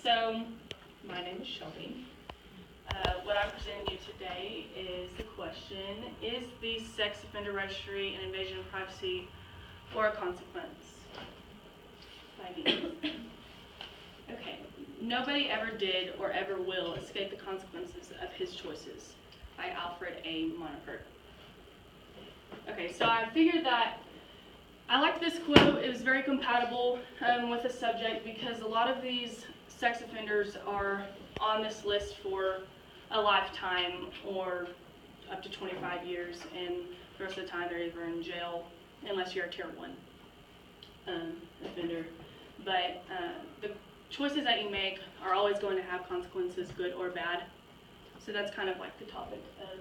So my name is Shelby. What I'm presenting you today is the question, is the sex offender registry an invasion of privacy or a consequence? Okay, nobody ever did or ever will escape the consequences of his choices, by Alfred A. Monaco. Okay, so I figured that I liked this quote. It was very compatible with the subject because a lot of these sex offenders are on this list for a lifetime or up to 25 years, and the rest of the time they're either in jail unless you're a tier 1 offender. But the choices that you make are always going to have consequences, good or bad. So that's kind of like the topic of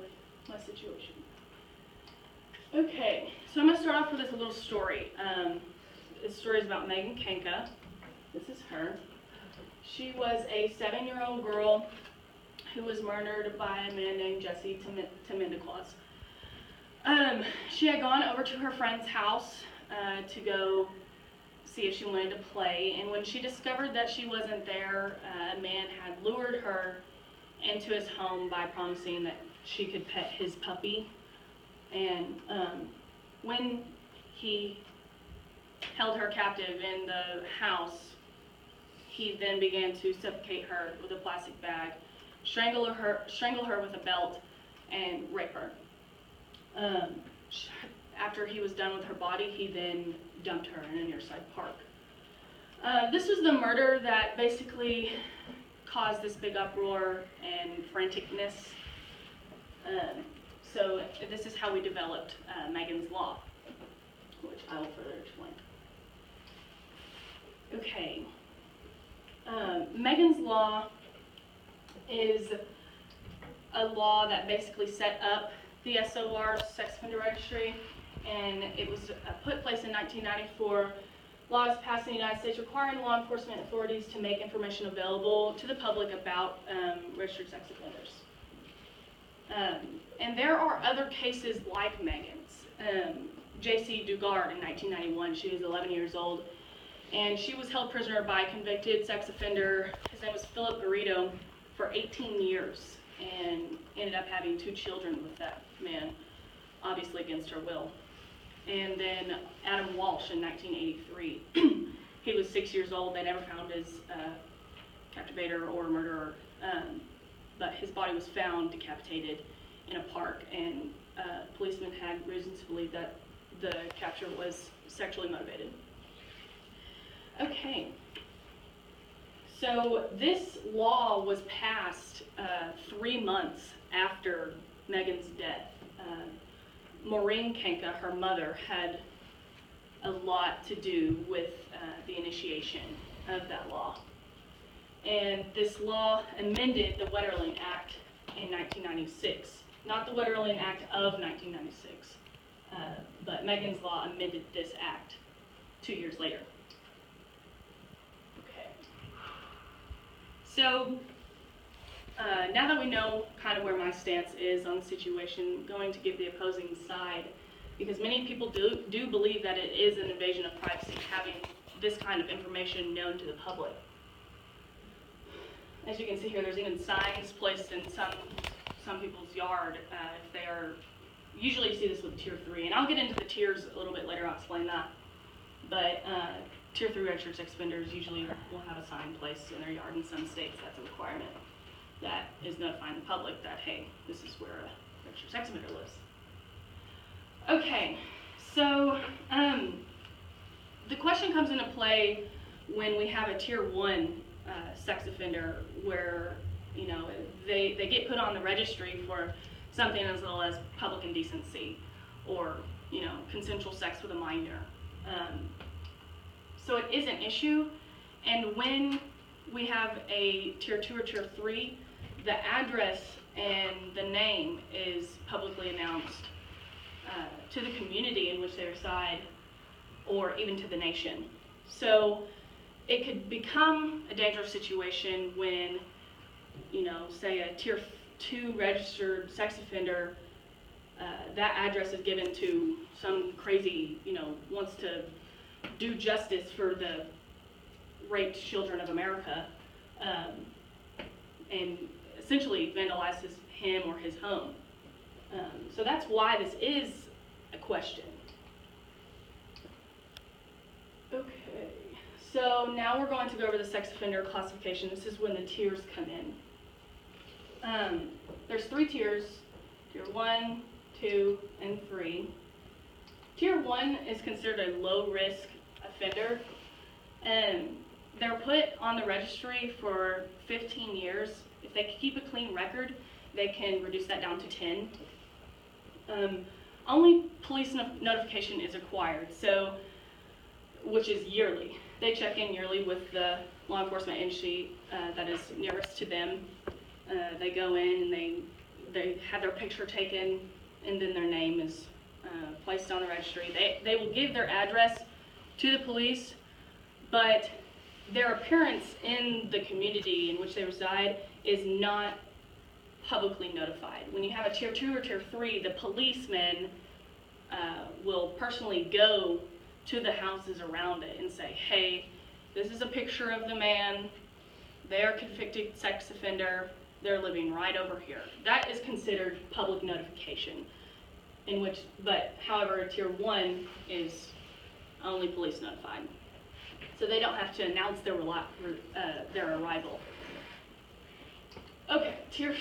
my situation. Okay, so I'm going to start off with this little story. This story is about Megan Kanka. This is her. She was a 7-year-old girl who was murdered by a man named Jesse Temendiclaus. She had gone over to her friend's house to go see if she wanted to play, and when she discovered that she wasn't there, a man had lured her into his home by promising that she could pet his puppy. And when he held her captive in the house, he then began to suffocate her with a plastic bag, strangle her with a belt, and rape her. After he was done with her body, he then dumped her in a nearside park. This was the murder that basically caused this big uproar and franticness. So this is how we developed Megan's Law, which I will further explain. Okay. Megan's Law is a law that basically set up the SOR, Sex Offender Registry, and it was put in place in 1994. Laws passed in the United States requiring law enforcement authorities to make information available to the public about registered sex offenders. And there are other cases like Megan's. J.C. Dugard in 1991, she was 11 years old, and she was held prisoner by a convicted sex offender. His name was Philip Garrido, for 18 years, and ended up having 2 children with that man, obviously against her will. And then Adam Walsh in 1983. He was 6 years old. They never found his captivator or murderer, but his body was found decapitated in a park, and policemen had reasons to believe that the capture was sexually motivated. Okay, so this law was passed 3 months after Megan's death. Maureen Kanka, her mother, had a lot to do with the initiation of that law. And this law amended the Wetterling Act in 1996. Not the Wetterling Act of 1996, but Megan's Law amended this act 2 years later. Okay. So now that we know kind of where my stance is on the situation, I'm going to give the opposing side, because many people do believe that it is an invasion of privacy having this kind of information known to the public. As you can see here, there's even signs placed in some people's yard if they are, usually you see this with tier 3, and I'll get into the tiers a little bit later, I'll explain that. But tier 3 registered sex offenders usually will have a sign placed in their yard. In some states, that's a requirement that is notifying the public that, hey, this is where a registered sex offender lives. Okay, so the question comes into play when we have a tier 1 sex offender where, you know, they get put on the registry for something as little as public indecency or, you know, consensual sex with a minor. So it is an issue, and when we have a tier 2 or tier 3, the address and the name is publicly announced to the community in which they reside, or even to the nation. So it could become a dangerous situation when, you know, say a tier 2 registered sex offender, that address is given to some crazy, you know, wants to do justice for the raped children of America, and essentially vandalizes him or his home. So that's why this is a question. Okay, so now we're going to go over the sex offender classification. This is when the tiers come in. There's 3 tiers, tier 1, 2, and 3. Tier 1 is considered a low-risk offender, and they're put on the registry for 15 years. If they keep a clean record, they can reduce that down to 10. Only police notification is required, so which is yearly. They check in yearly with the law enforcement agency that is nearest to them. They go in and they have their picture taken, and then their name is placed on the registry. They will give their address to the police, but their appearance in the community in which they reside is not publicly notified. When you have a tier 2 or tier 3, the policemen will personally go to the houses around it and say, hey, this is a picture of the man, they're a convicted sex offender, they're living right over here. That is considered public notification, but however, tier 1 is only police notified. So they don't have to announce their arrival. Okay, tier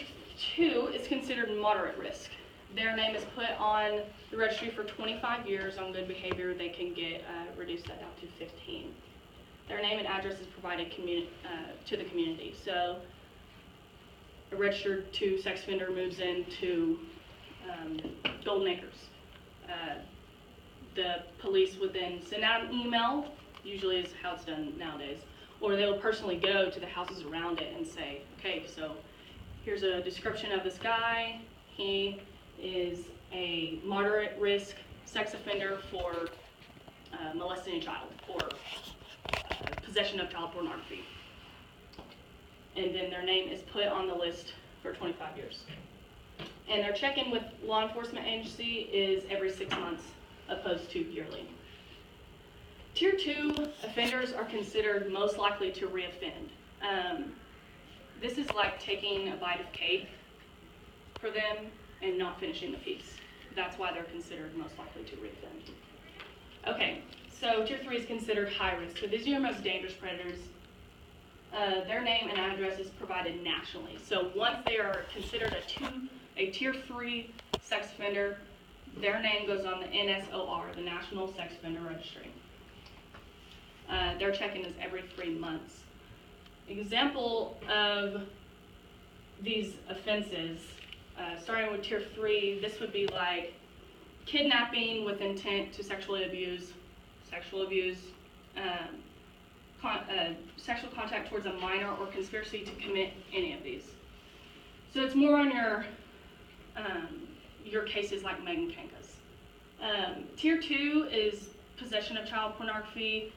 2 is considered moderate risk. Their name is put on the registry for 25 years on good behavior. They can get reduced that down to 15. Their name and address is provided to the community. So a registered 2 sex offender moves into Golden Acres. The police would then send out an email, usually is how it's done nowadays, or they'll personally go to the houses around it and say, okay, so here's a description of this guy. He is a moderate risk sex offender for molesting a child or possession of child pornography. And then their name is put on the list for 25 years. And their check-in with law enforcement agency is every 6 months, opposed to yearly. Tier 2 offenders are considered most likely to reoffend. This is like taking a bite of cake for them and not finishing the piece. That's why they're considered most likely to reoffend. Okay, so tier 3 is considered high risk. So these are your most dangerous predators. Their name and address is provided nationally. So once they are considered a tier 3 sex offender, their name goes on the NSOR, the National Sex Offender Registry. Their check-in is every 3 months. Example of these offenses, starting with tier 3, this would be like kidnapping with intent to sexually abuse, sexual contact towards a minor, or conspiracy to commit any of these. So it's more on your cases like Megan Kanka's. Tier 2 is possession of child pornography,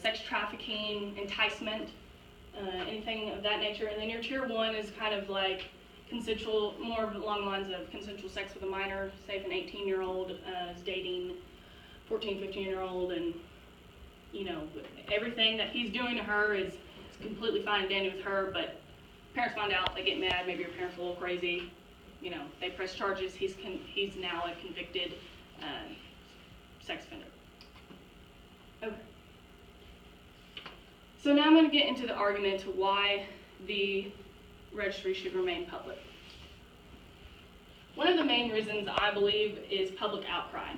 sex trafficking, enticement, anything of that nature. And then your tier 1 is kind of like consensual, more along the lines of consensual sex with a minor. Say if an 18-year-old is dating 14, 15-year-old, and you know, everything that he's doing to her is completely fine and dandy with her, but parents find out, they get mad, maybe your parents are a little crazy, you know, they press charges, he's now a convicted sex offender. Okay. So now I'm going to get into the argument to why the registry should remain public. One of the main reasons I believe is public outcry.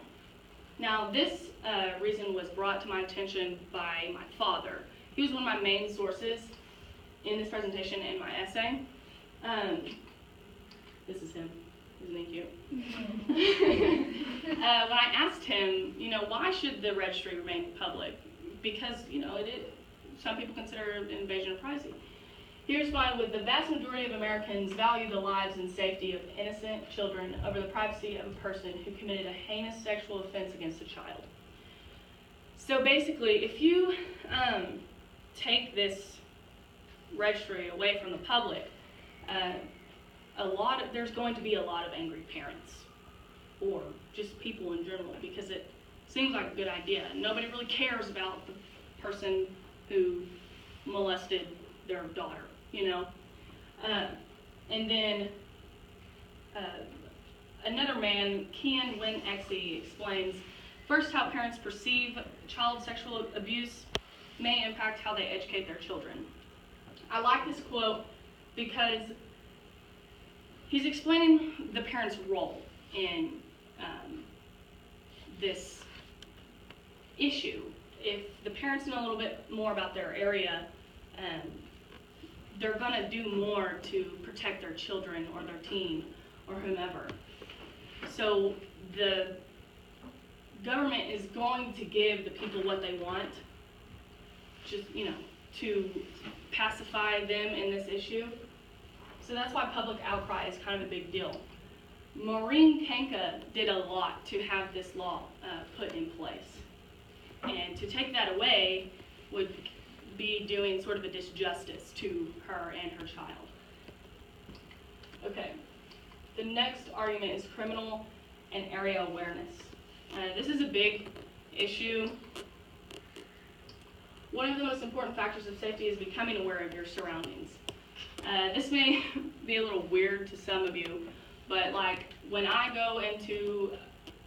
Now this reason was brought to my attention by my father. He was one of my main sources in this presentation and my essay. This is him. Isn't he cute? When I asked him, you know, why should the registry remain public? Because, you know, some people consider it an invasion of privacy. He responded with, the vast majority of Americans value the lives and safety of innocent children over the privacy of a person who committed a heinous sexual offense against a child. So basically, if you take this registry away from the public, there's going to be a lot of angry parents, or just people in general, because it seems like a good idea. Nobody really cares about the person who molested their daughter, you know. And then another man, Kian Lin Exie, explains first how parents perceive child sexual abuse may impact how they educate their children. I like this quote because he's explaining the parent's role in this issue. If the parents know a little bit more about their area, they're going to do more to protect their children or their teen or whomever. So the government is going to give the people what they want, just, you know, to pacify them in this issue. So that's why public outcry is kind of a big deal. Maureen Kanka did a lot to have this law put in place. And to take that away would be doing sort of a disjustice to her and her child. Okay, the next argument is criminal and area awareness. This is a big issue. One of the most important factors of safety is becoming aware of your surroundings. This may be a little weird to some of you, but like when I go into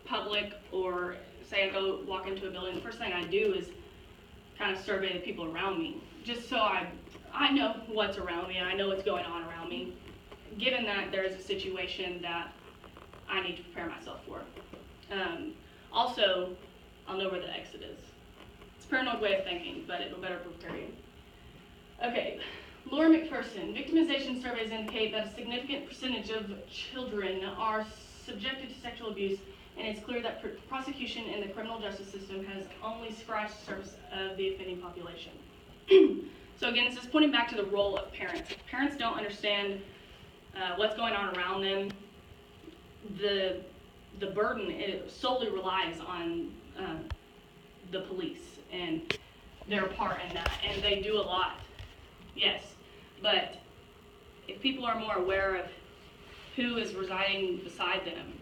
public, or say I go walk into a building, the first thing I do is kind of survey the people around me, just so I know what's around me, I know what's going on around me, given that there is a situation that I need to prepare myself for. Also, I'll know where the exit is. It's a paranoid way of thinking, but it will better prepare you. Okay, Laura McPherson. Victimization surveys indicate that a significant percentage of children are subjected to sexual abuse, and it's clear that prosecution in the criminal justice system has only scratched the surface of the offending population. So again, this is pointing back to the role of parents. If parents don't understand what's going on around them, the burden, it solely relies on the police and their part in that, and they do a lot, yes, but if people are more aware of who is residing beside them,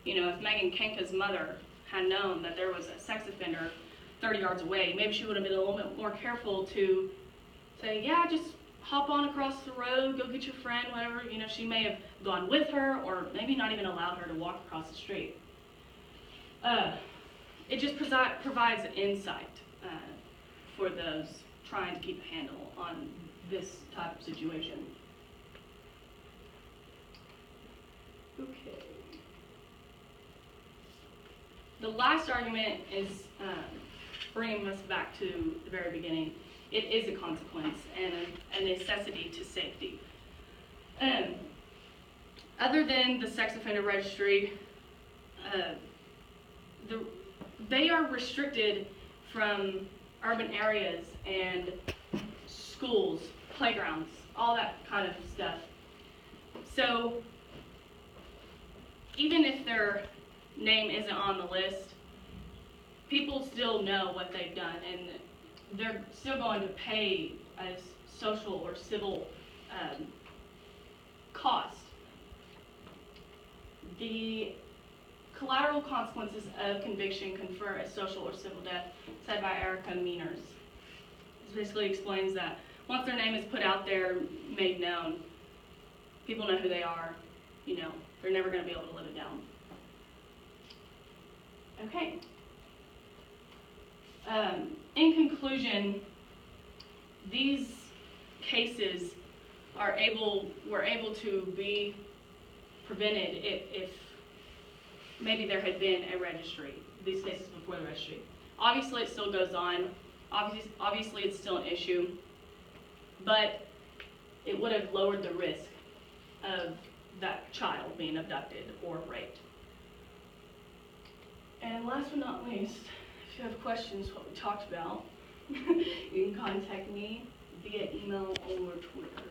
you know, if Megan Kanka's mother had known that there was a sex offender 30 yards away, maybe she would have been a little bit more careful to say, yeah, just hop on across the road, go get your friend, whatever. You know, she may have gone with her, or maybe not even allowed her to walk across the street. It just provides insight for those trying to keep a handle on this type of situation. Okay. The last argument is bringing us back to the very beginning. It is a consequence and a necessity to safety. Other than the sex offender registry, they are restricted from urban areas and schools, playgrounds, all that kind of stuff. So even if their name isn't on the list, people still know what they've done, and they're still going to pay a social or civil cost. The collateral consequences of conviction confer a social or civil death, said by Erica Meaners. This basically explains that once their name is put out there, made known, people know who they are, you know, they're never going to be able to live it down. Okay. In conclusion, these cases were able to be prevented if maybe there had been a registry, these cases before the registry. Obviously, it still goes on. Obviously, it's still an issue, but it would have lowered the risk of that child being abducted or raped. And last but not least, if you have questions what we talked about, you can contact me via email or Twitter.